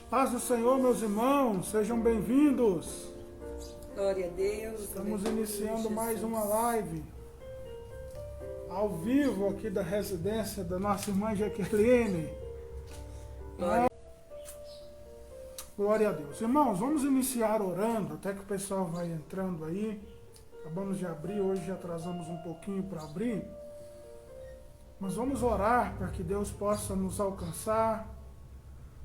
Paz do Senhor, meus irmãos, sejam bem-vindos. Glória a Deus. Estamos iniciando mais uma live ao vivo aqui da residência da nossa irmã Jaqueline. Glória a Deus. Irmãos, vamos iniciar orando, até que o pessoal vai entrando aí. Acabamos de abrir, hoje já atrasamos um pouquinho para abrir. Mas vamos orar para que Deus possa nos alcançar,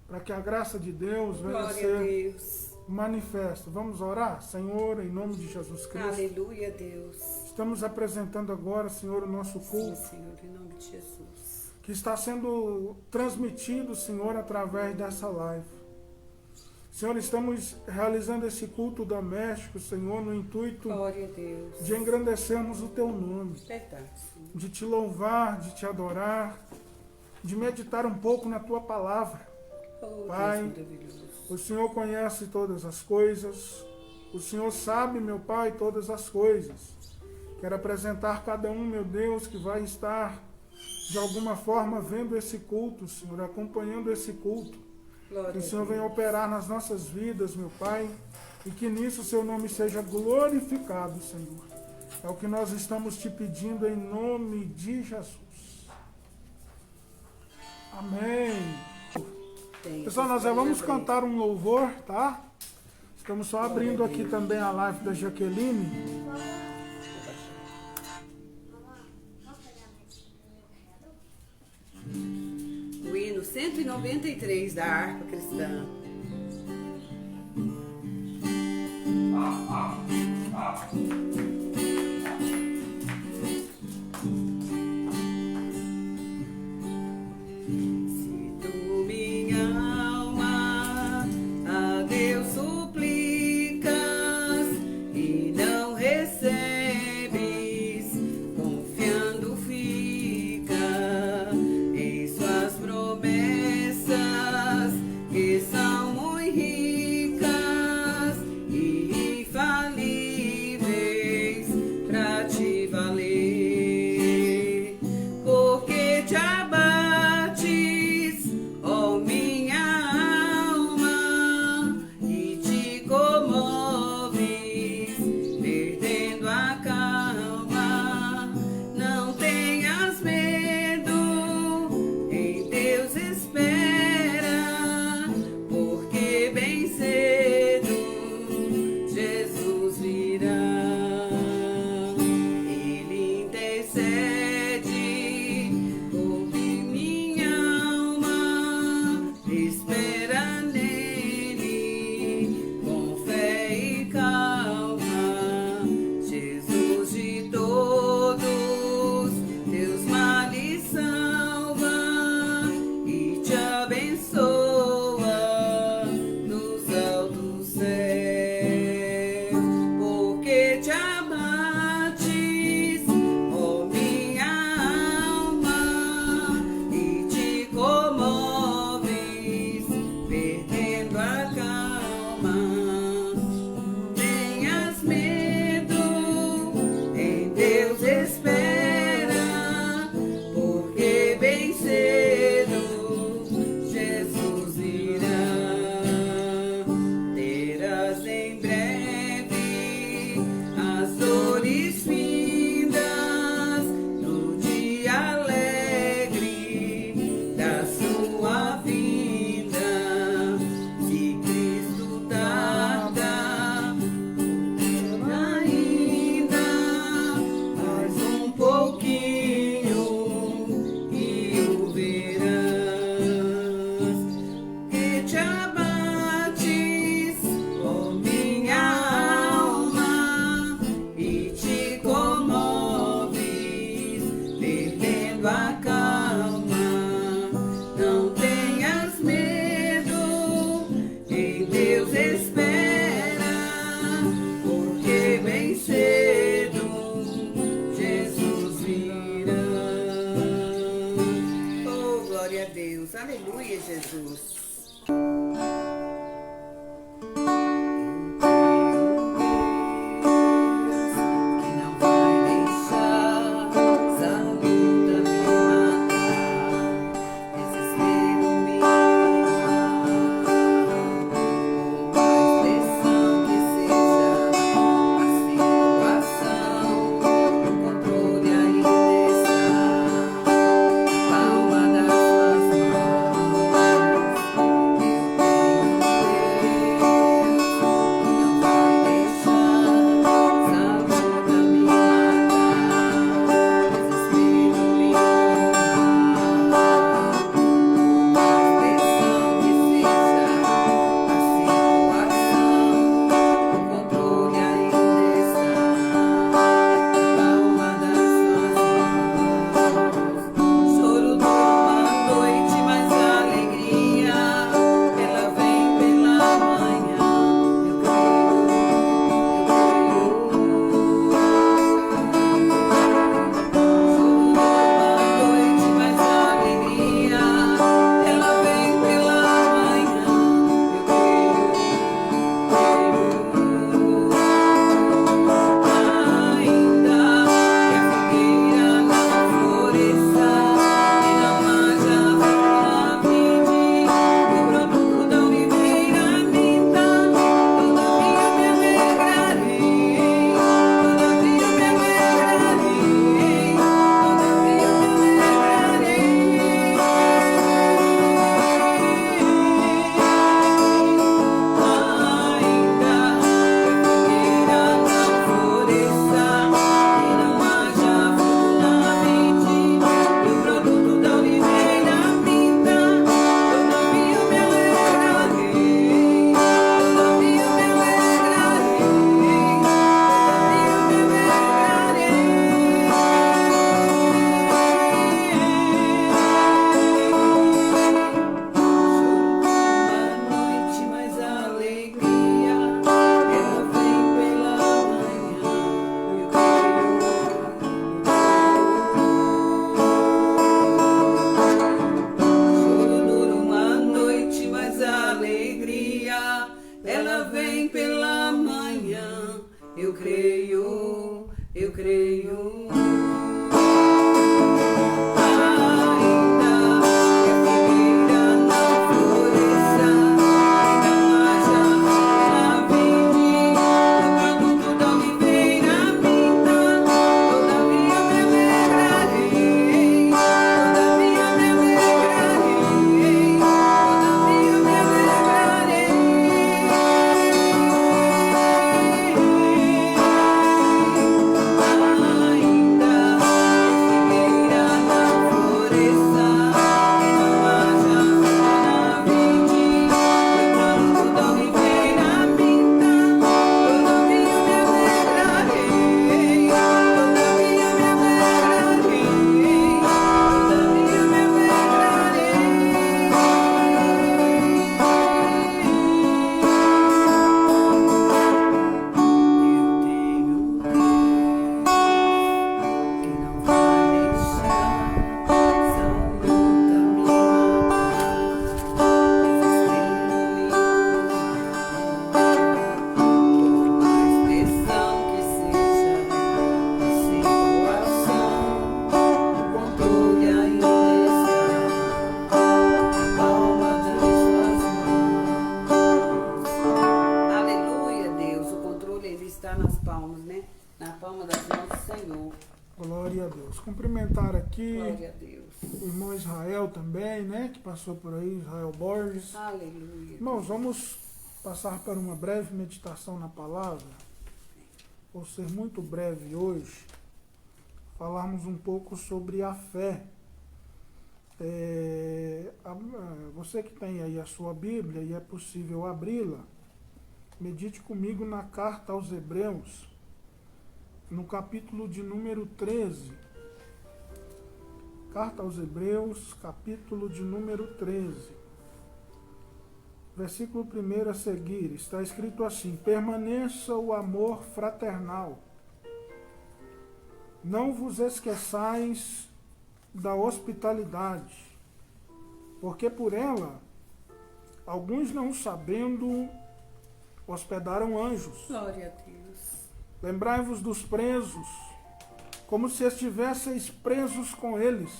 para que a graça de Deus venha a ser manifesta. Vamos orar? Senhor, em nome de Jesus Cristo. Aleluia, Deus. Estamos apresentando agora, Senhor, o nosso culto. Sim, Senhor, em nome de Jesus. Que está sendo transmitido, Senhor, através dessa live. Senhor, estamos realizando esse culto doméstico, Senhor, no intuito Glória a Deus. de engrandecermos o Teu nome. Verdade, Senhor. De Te louvar, de Te adorar, de meditar um pouco na Tua palavra. Oh, Pai, Deus maravilhoso. O Senhor conhece todas as coisas. O Senhor sabe, meu Pai, todas as coisas. Quero apresentar cada um, meu Deus, que vai estar, de alguma forma, vendo esse culto, Senhor, acompanhando esse culto. Glória Que o a Senhor Deus. venha operar nas nossas vidas, meu Pai, e que nisso o Seu nome seja glorificado, Senhor. É o que nós estamos Te pedindo em nome de Jesus. Amém. Pessoal, nós já vamos cantar um louvor, tá? Estamos só abrindo aqui também a live da Jaqueline. O hino 193 da harpa cristã. Se tu, minha alma, a Deus suplicas e não recebes, confiando fica em suas promessas, que são muito ricas e infalíveis. eu creio, eu creio. Glória a Deus. Cumprimentar aqui Glória a Deus. o irmão Israel também, né? Que passou por aí, Israel Borges. Aleluia. Irmãos, vamos passar para uma breve meditação na palavra. Vou ser muito breve hoje. Falarmos um pouco sobre a fé. Você que tem aí a sua Bíblia e é possível abri-la, medite comigo na carta aos Hebreus, no capítulo de número 13. Carta aos Hebreus, capítulo de número 13. Versículo 1 a seguir, está escrito assim: permaneça o amor fraternal. Não vos esqueçais da hospitalidade, porque por ela, alguns não sabendo, hospedaram anjos. Glória a Deus. Lembrai-vos dos presos, como se estivesseis presos com eles,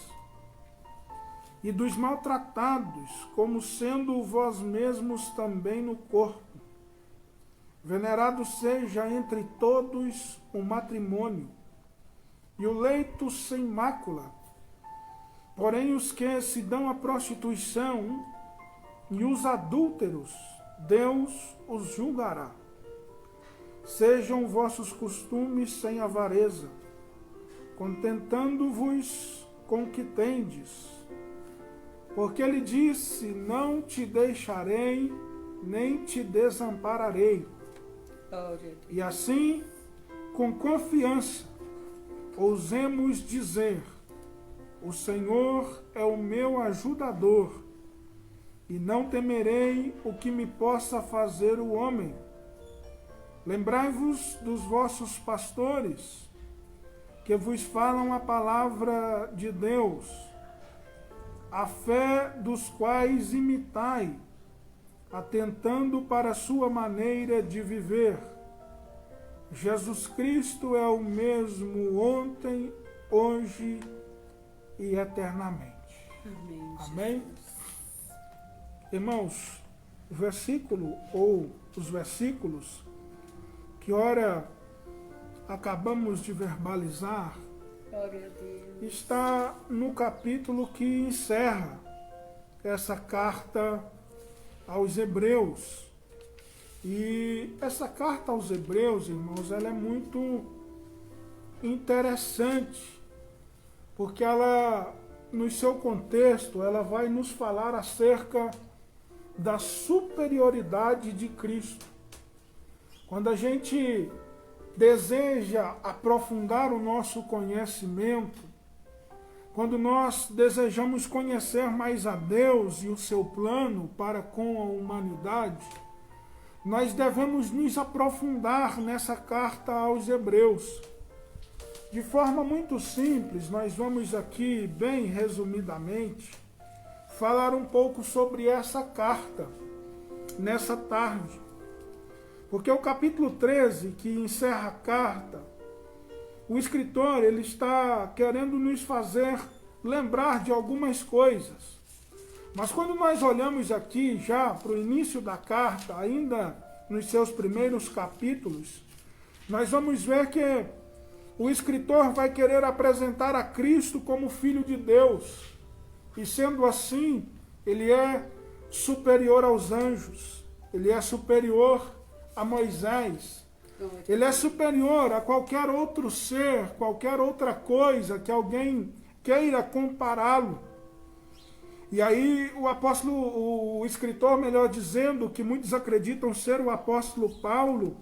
e dos maltratados, como sendo vós mesmos também no corpo. Venerado seja entre todos o matrimônio, e o leito sem mácula. Porém, os que se dão à prostituição e os adúlteros, Deus os julgará. Sejam vossos costumes sem avareza, contentando-vos com o que tendes. Porque ele disse: não te deixarei, nem te desampararei. E assim, com confiança, ousemos dizer: o Senhor é o meu ajudador, e não temerei o que me possa fazer o homem. Lembrai-vos dos vossos pastores, que vos falam a palavra de Deus, a fé dos quais imitai, atentando para a sua maneira de viver. Jesus Cristo é o mesmo ontem, hoje e eternamente. Amém. Amém? Irmãos, o versículo ou os versículos que ora acabamos de verbalizar Glória a Deus. está no capítulo que encerra essa carta aos Hebreus. E essa carta aos Hebreus, irmãos, ela é muito interessante, porque ela, no seu contexto, ela vai nos falar acerca da superioridade de Cristo. Quando a gente deseja aprofundar o nosso conhecimento, quando nós desejamos conhecer mais a Deus e o seu plano para com a humanidade, nós devemos nos aprofundar nessa carta aos Hebreus. De forma muito simples, nós vamos aqui, bem resumidamente, falar um pouco sobre essa carta nessa tarde. Porque o capítulo 13, que encerra a carta, o escritor ele está querendo nos fazer lembrar de algumas coisas. Mas quando nós olhamos aqui já para o início da carta, ainda nos seus primeiros capítulos, nós vamos ver que o escritor vai querer apresentar a Cristo como Filho de Deus. E sendo assim, ele é superior aos anjos, ele é superior a Moisés, ele é superior a qualquer outro ser, qualquer outra coisa que alguém queira compará-lo. E aí o escritor, melhor dizendo, que muitos acreditam ser o apóstolo Paulo,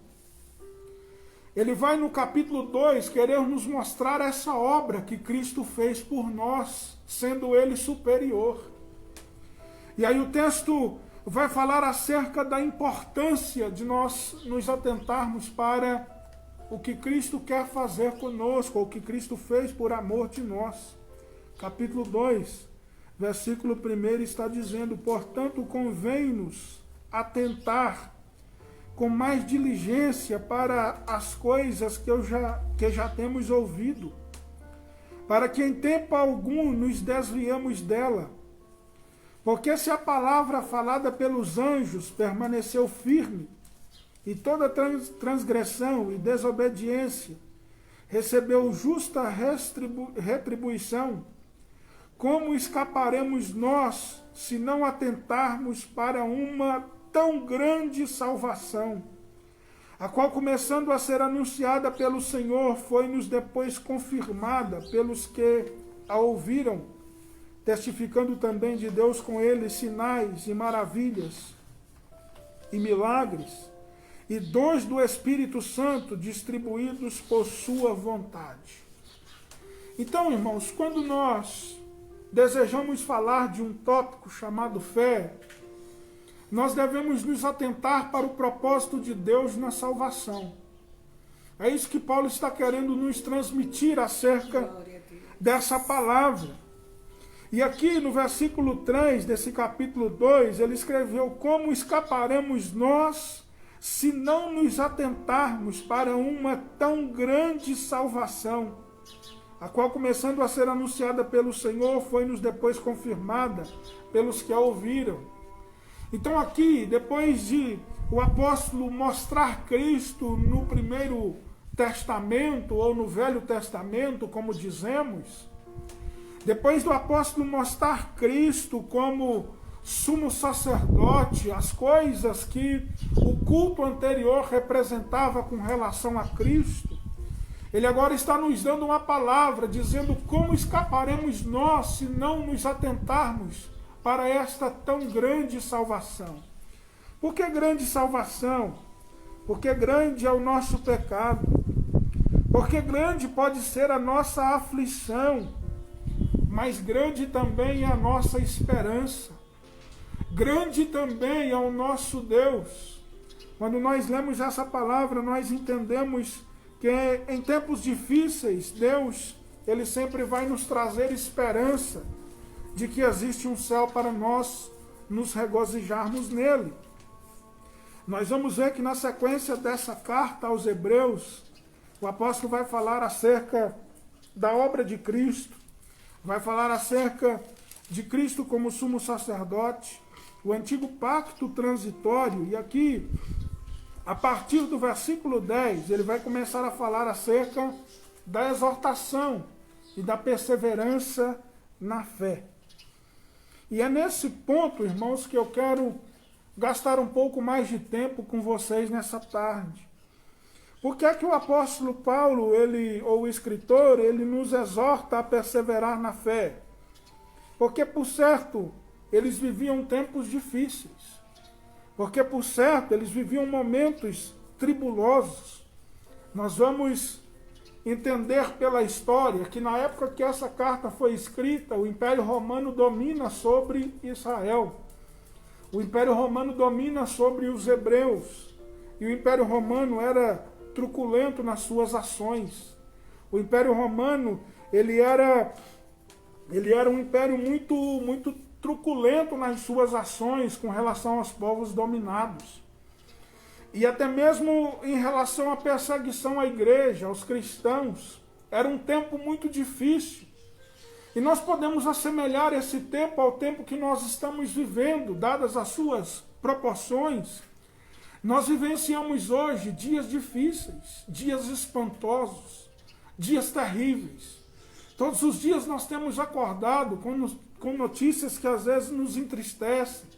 ele vai no capítulo 2 querer nos mostrar essa obra que Cristo fez por nós, sendo ele superior. E aí o texto vai falar acerca da importância de nós nos atentarmos para o que Cristo quer fazer conosco, ou o que Cristo fez por amor de nós. Capítulo 2, versículo 1 está dizendo: portanto, convém-nos atentar com mais diligência para as coisas que já temos ouvido, para que em tempo algum nos desviamos dela. Porque se a palavra falada pelos anjos permaneceu firme, e toda transgressão e desobediência recebeu justa retribuição, como escaparemos nós se não atentarmos para uma tão grande salvação, a qual, começando a ser anunciada pelo Senhor, foi-nos depois confirmada pelos que a ouviram, testificando também de Deus com ele sinais e maravilhas e milagres, e dons do Espírito Santo distribuídos por sua vontade. Então, irmãos, quando nós desejamos falar de um tópico chamado fé, nós devemos nos atentar para o propósito de Deus na salvação. É isso que Paulo está querendo nos transmitir acerca dessa palavra. E aqui no versículo 3 desse capítulo 2, ele escreveu: como escaparemos nós se não nos atentarmos para uma tão grande salvação, a qual, começando a ser anunciada pelo Senhor, foi-nos depois confirmada pelos que a ouviram. Então aqui, depois de o apóstolo mostrar Cristo no Primeiro Testamento, ou no Velho Testamento, como dizemos, depois do apóstolo mostrar Cristo como sumo sacerdote, as coisas que o culto anterior representava com relação a Cristo, ele agora está nos dando uma palavra, dizendo como escaparemos nós se não nos atentarmos para esta tão grande salvação. Por que grande salvação? Porque grande é o nosso pecado. Porque grande pode ser a nossa aflição, mas grande também é a nossa esperança. Grande também é o nosso Deus. Quando nós lemos essa palavra, nós entendemos que em tempos difíceis, Deus, ele sempre vai nos trazer esperança de que existe um céu para nós nos regozijarmos nele. Nós vamos ver que na sequência dessa carta aos Hebreus, o apóstolo vai falar acerca da obra de Cristo, vai falar acerca de Cristo como sumo sacerdote, o antigo pacto transitório, e aqui, a partir do versículo 10, ele vai começar a falar acerca da exortação e da perseverança na fé. E é nesse ponto, irmãos, que eu quero gastar um pouco mais de tempo com vocês nessa tarde. Por que é que o apóstolo Paulo, ou o escritor, ele nos exorta a perseverar na fé? Porque, por certo, eles viviam tempos difíceis. Porque, por certo, eles viviam momentos tribulosos. Nós vamos entender pela história que na época que essa carta foi escrita, o Império Romano domina sobre Israel. O Império Romano domina sobre os hebreus. E o Império Romano era truculento nas suas ações. O Império Romano, ele era um império muito truculento nas suas ações com relação aos povos dominados. e até mesmo em relação à perseguição à igreja, aos cristãos. Era um tempo muito difícil. E nós podemos assemelhar esse tempo ao tempo que nós estamos vivendo, dadas as suas proporções. Nós vivenciamos hoje dias difíceis, dias espantosos, dias terríveis. Todos os dias nós temos acordado com notícias que às vezes nos entristecem,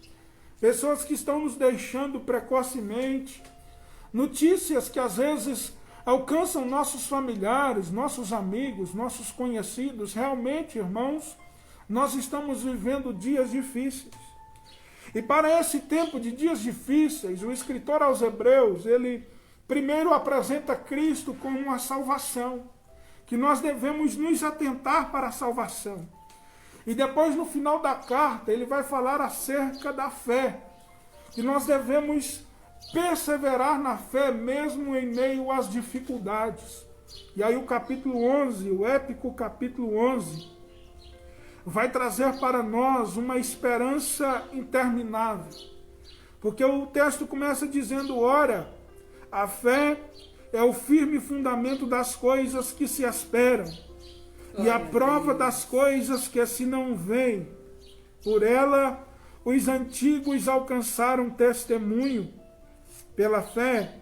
pessoas que estão nos deixando precocemente, notícias que às vezes alcançam nossos familiares, nossos amigos, nossos conhecidos. Realmente, irmãos, nós estamos vivendo dias difíceis. E para esse tempo de dias difíceis, o escritor aos Hebreus, ele primeiro apresenta Cristo como uma salvação, que nós devemos nos atentar para a salvação. E depois, no final da carta, ele vai falar acerca da fé, que nós devemos perseverar na fé mesmo em meio às dificuldades. E aí o capítulo 11, o épico capítulo 11, vai trazer para nós uma esperança interminável. Porque o texto começa dizendo: ora, a fé é o firme fundamento das coisas que se esperam, e a prova das coisas que se não veem. Por ela, os antigos alcançaram testemunho. Pela fé,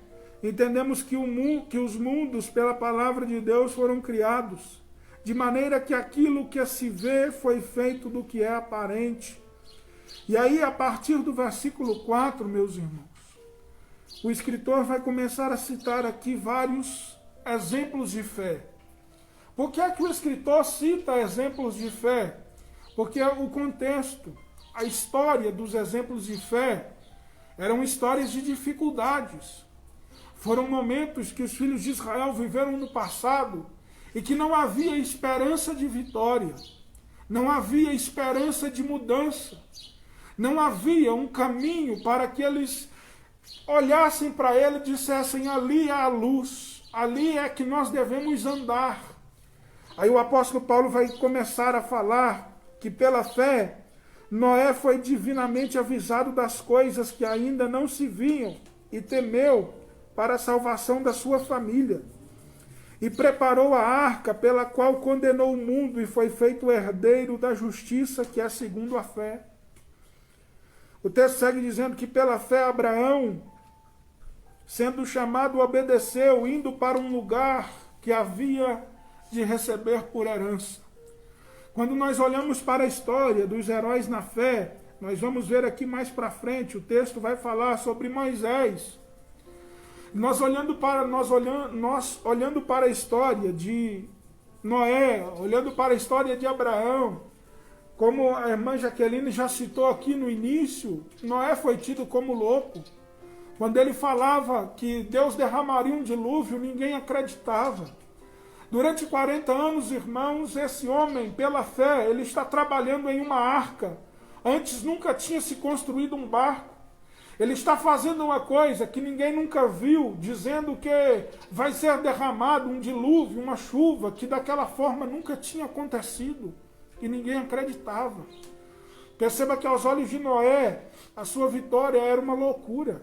entendemos que os mundos, pela palavra de Deus, foram criados, de maneira que aquilo que se vê foi feito do que é aparente. E aí, a partir do versículo 4, meus irmãos, o escritor vai começar a citar aqui vários exemplos de fé. Por que é que o escritor cita exemplos de fé? Porque o contexto, a história dos exemplos de fé, eram histórias de dificuldades. Foram momentos que os filhos de Israel viveram no passado e que não havia esperança de vitória, não havia esperança de mudança, não havia um caminho para que eles olhassem para ele e dissessem: ali é a luz, ali é que nós devemos andar. Aí o apóstolo Paulo vai começar a falar que pela fé Noé foi divinamente avisado das coisas que ainda não se viam e temeu para a salvação da sua família. E preparou a arca pela qual condenou o mundo e foi feito herdeiro da justiça, que é segundo a fé. O texto segue dizendo que pela fé Abraão, sendo chamado, obedeceu, indo para um lugar que havia de receber por herança. Quando nós olhamos para a história dos heróis na fé, nós vamos ver aqui mais para frente, o texto vai falar sobre Moisés. Nós olhando para a história de Noé, olhando para a história de Abraão, como a irmã Jaqueline já citou aqui no início, Noé foi tido como louco. Quando ele falava que Deus derramaria um dilúvio, ninguém acreditava. Durante 40 anos, irmãos, esse homem, pela fé, ele está trabalhando em uma arca. Antes nunca tinha se construído um barco. Ele está fazendo uma coisa que ninguém nunca viu, dizendo que vai ser derramado um dilúvio, uma chuva, que daquela forma nunca tinha acontecido. E ninguém acreditava. Perceba que aos olhos de Noé, a sua vitória era uma loucura.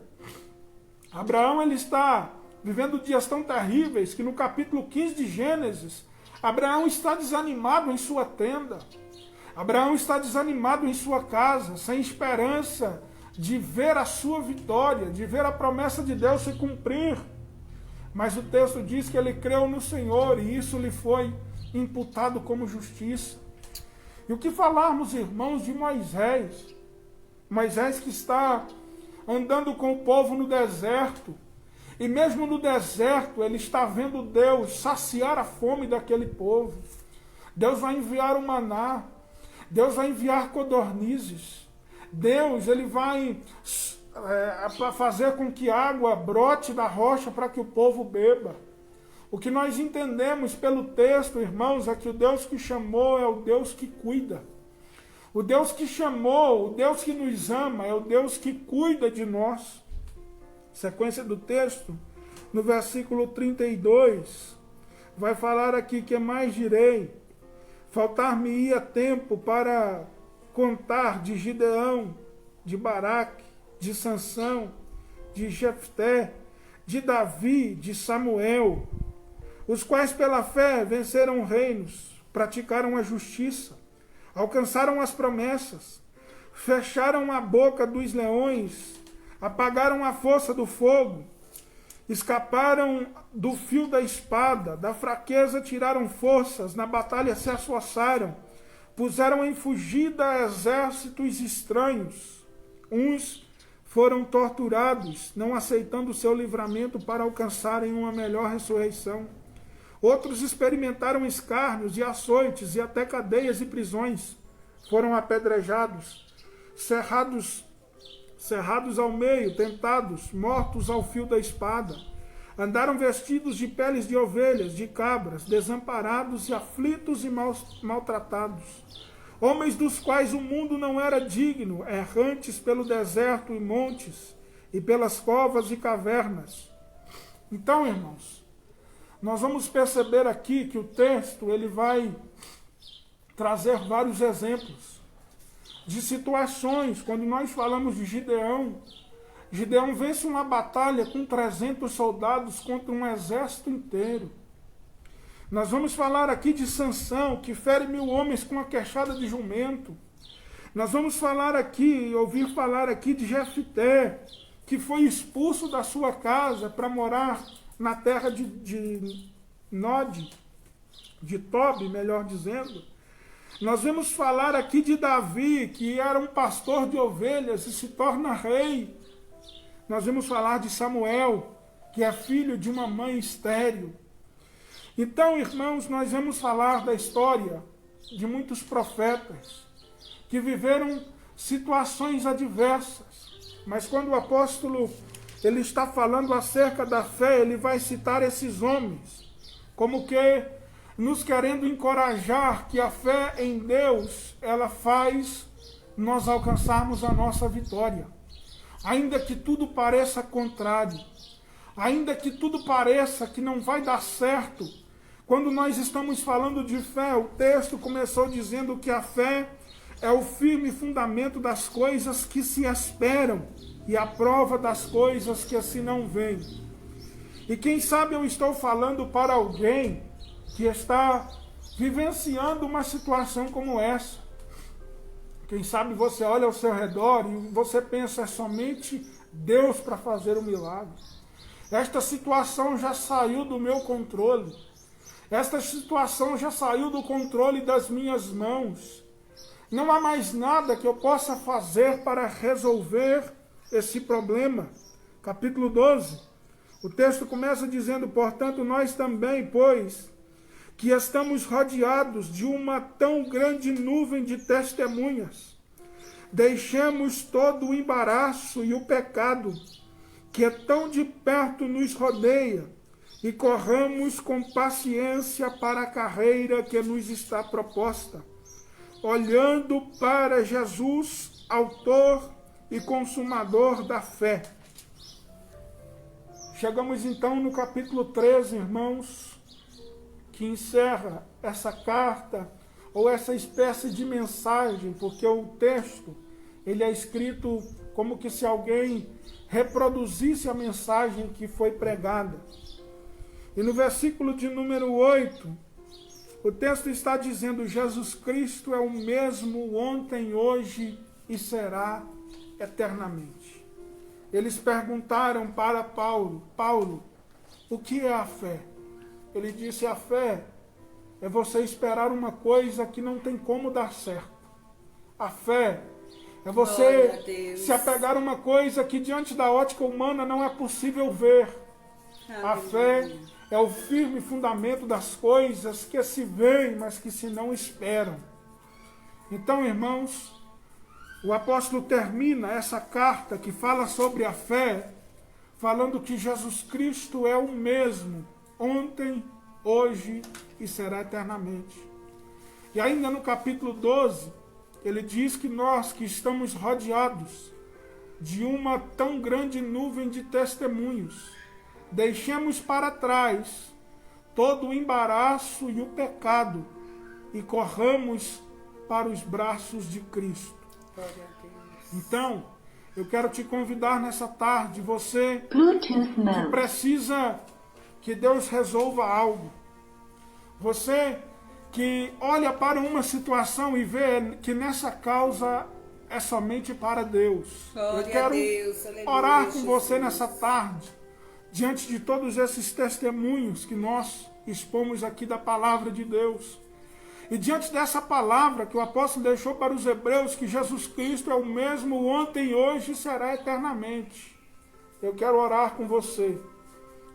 Abraão, ele está vivendo dias tão terríveis que no capítulo 15 de Gênesis, Abraão está desanimado em sua tenda. Abraão está desanimado em sua casa, sem esperança de ver a sua vitória, de ver a promessa de Deus se cumprir. Mas o texto diz que ele creu no Senhor e isso lhe foi imputado como justiça. E o que falarmos, irmãos, de Moisés? Moisés que está andando com o povo no deserto. E mesmo no deserto, ele está vendo Deus saciar a fome daquele povo. Deus vai enviar o maná. Deus vai enviar codornizes. Deus, ele vai fazer com que água brote da rocha para que o povo beba. O que nós entendemos pelo texto, irmãos, é que o Deus que chamou é o Deus que cuida. O Deus que chamou, o Deus que nos ama, é o Deus que cuida de nós. Sequência do texto, no versículo 32, vai falar aqui: que mais direi? Faltar-me-ia tempo para contar de Gideão, de Baraque, de Sansão, de Jefté, de Davi, de Samuel, os quais pela fé venceram reinos, praticaram a justiça, alcançaram as promessas, fecharam a boca dos leões, apagaram a força do fogo, escaparam do fio da espada, da fraqueza tiraram forças, na batalha se esforçaram, puseram em fugida exércitos estranhos. Uns foram torturados, não aceitando o seu livramento para alcançarem uma melhor ressurreição. Outros experimentaram escárnios e açoites e até cadeias e prisões. Foram apedrejados, cerrados ao meio, tentados, mortos ao fio da espada. Andaram vestidos de peles de ovelhas, de cabras, desamparados e aflitos e maltratados. Homens dos quais o mundo não era digno, errantes pelo deserto e montes, e pelas covas e cavernas. Então, irmãos, nós vamos perceber aqui que o texto ele vai trazer vários exemplos de situações. Quando nós falamos de Gideão, Gideão vence uma batalha com 300 soldados contra um exército inteiro. Nós vamos falar aqui de Sansão, que fere 1000 homens com uma queixada de jumento. Nós vamos ouvir falar aqui de Jefté, que foi expulso da sua casa para morar na terra de Nod, de Tob, melhor dizendo. Nós vamos falar aqui de Davi, que era um pastor de ovelhas e se torna rei. Nós vamos falar de Samuel, que é filho de uma mãe estéril. Então, irmãos, nós vamos falar da história de muitos profetas que viveram situações adversas. Mas quando o apóstolo ele está falando acerca da fé, ele vai citar esses homens, como que nos querendo encorajar que a fé em Deus, ela faz nós alcançarmos a nossa vitória. Ainda que tudo pareça contrário, ainda que tudo pareça que não vai dar certo, quando nós estamos falando de fé, o texto começou dizendo que a fé é o firme fundamento das coisas que se esperam e a prova das coisas que assim não veem. E quem sabe eu estou falando para alguém que está vivenciando uma situação como essa. Quem sabe você olha ao seu redor e você pensa, é somente Deus para fazer o milagre. Esta situação já saiu do meu controle. Esta situação já saiu do controle das minhas mãos. Não há mais nada que eu possa fazer para resolver esse problema. Capítulo 12. O texto começa dizendo, portanto, nós também, pois, que estamos rodeados de uma tão grande nuvem de testemunhas, deixemos todo o embaraço e o pecado que é tão de perto nos rodeia e corramos com paciência para a carreira que nos está proposta, olhando para Jesus, autor e consumador da fé. Chegamos então no capítulo 13, irmãos, que encerra essa carta, ou essa espécie de mensagem, porque o texto ele é escrito como que se alguém reproduzisse a mensagem que foi pregada. E no versículo de número 8, o texto está dizendo, Jesus Cristo é o mesmo ontem, hoje e será eternamente. Eles perguntaram para Paulo, o que é a fé? Ele disse, a fé é você esperar uma coisa que não tem como dar certo. A fé é você se apegar a uma coisa que diante da ótica humana não é possível ver. A fé é o firme fundamento das coisas que se veem, mas que se não esperam. Então, irmãos, o apóstolo termina essa carta que fala sobre a fé, falando que Jesus Cristo é o mesmo, ontem, hoje e será eternamente. E ainda no capítulo 12, ele diz que nós que estamos rodeados de uma tão grande nuvem de testemunhos, deixemos para trás todo o embaraço e o pecado e corramos para os braços de Cristo. Então, Eu quero te convidar nessa tarde, você Bluetooth que mode. precisa que Deus resolva algo. Você que olha para uma situação e vê que nessa causa é somente para Deus. Glória Eu quero a Deus, aleluia, orar com Jesus. você nessa tarde, diante de todos esses testemunhos que nós expomos aqui da palavra de Deus. E diante dessa palavra que o apóstolo deixou para os hebreus, que Jesus Cristo é o mesmo ontem, hoje e será eternamente. Eu quero orar com você.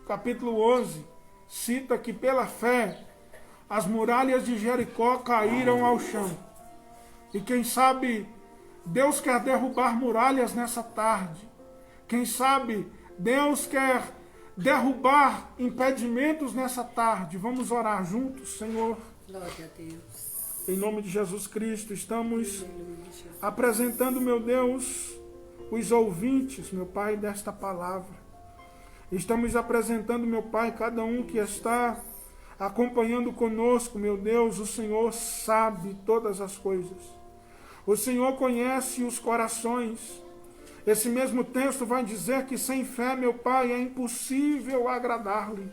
Capítulo 11 cita que pela fé as muralhas de Jericó caíram ao chão. E quem sabe Deus quer derrubar muralhas nessa tarde. Quem sabe Deus quer derrubar impedimentos nessa tarde. Vamos orar juntos, Senhor. Glória a Deus. Em nome de Jesus Cristo, estamos Aleluia, Jesus. apresentando, meu Deus, os ouvintes, meu Pai, desta palavra. Estamos apresentando, meu Pai, cada um que está acompanhando conosco, meu Deus. O Senhor sabe todas as coisas. O Senhor conhece os corações. Esse mesmo texto vai dizer que sem fé, meu Pai, é impossível agradar-lhe.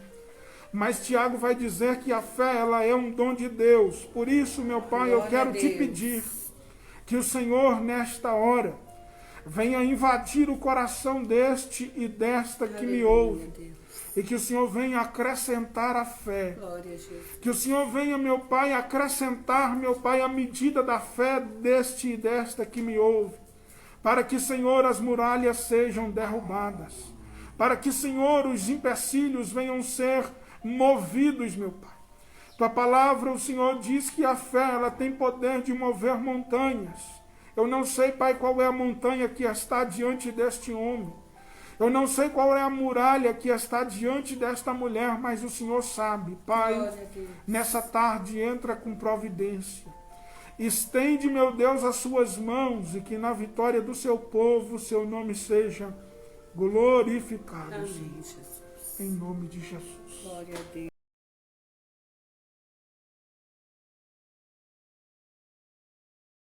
Mas Tiago vai dizer que a fé, ela é um dom de Deus. Por isso, meu Pai, eu Glória quero a te Deus. pedir que o Senhor, nesta hora, venha invadir o coração deste e desta que me Aleluia, ouve. Deus. E que o Senhor venha acrescentar a fé. Glória a Jesus. Que o Senhor venha, meu Pai, acrescentar, meu Pai, a medida da fé deste e desta que me ouve. Para que, Senhor, as muralhas sejam derrubadas. Para que, Senhor, os empecilhos venham ser movidos, meu Pai. Tua palavra, o Senhor diz que a fé, ela tem poder de mover montanhas. Eu não sei, Pai, qual é a montanha que está diante deste homem. Eu não sei qual é a muralha que está diante desta mulher, mas o Senhor sabe. Pai, Glória a Deus. nessa tarde entra com providência. Estende, meu Deus, as suas mãos e que na vitória do seu povo, o seu nome seja glorificado. Amém, Senhor. Jesus. Em nome de Jesus. Glória a Deus.